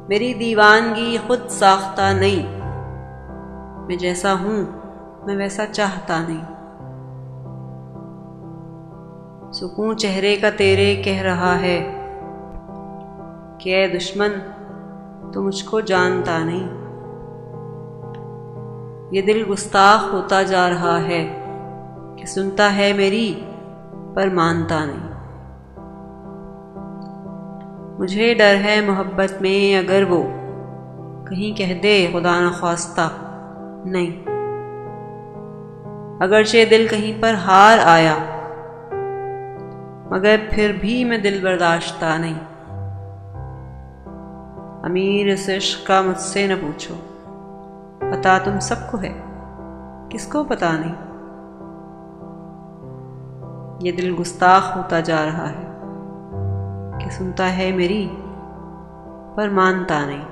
میری دیوانگی خود ساختہ نہیں، میں جیسا ہوں میں ویسا چاہتا نہیں۔ سکون چہرے کا تیرے کہہ رہا ہے کہ اے دشمن تو مجھ کو جانتا نہیں۔ یہ دل گستاخ ہوتا جا رہا ہے کہ سنتا ہے میری پر مانتا نہیں۔ مجھے ڈر ہے محبت میں اگر وہ کہیں کہہ دے خدا نخواستہ نہیں، اگرچہ دل کہیں پر ہار آیا مگر پھر بھی میں دل برداشتہ نہیں۔ امیر اس عشق کا مجھ سے نہ پوچھو، پتا تم سب کو ہے کس کو پتا نہیں۔ یہ دل گستاخ ہوتا جا رہا ہے کہ سنتا ہے میری پر مانتا نہیں۔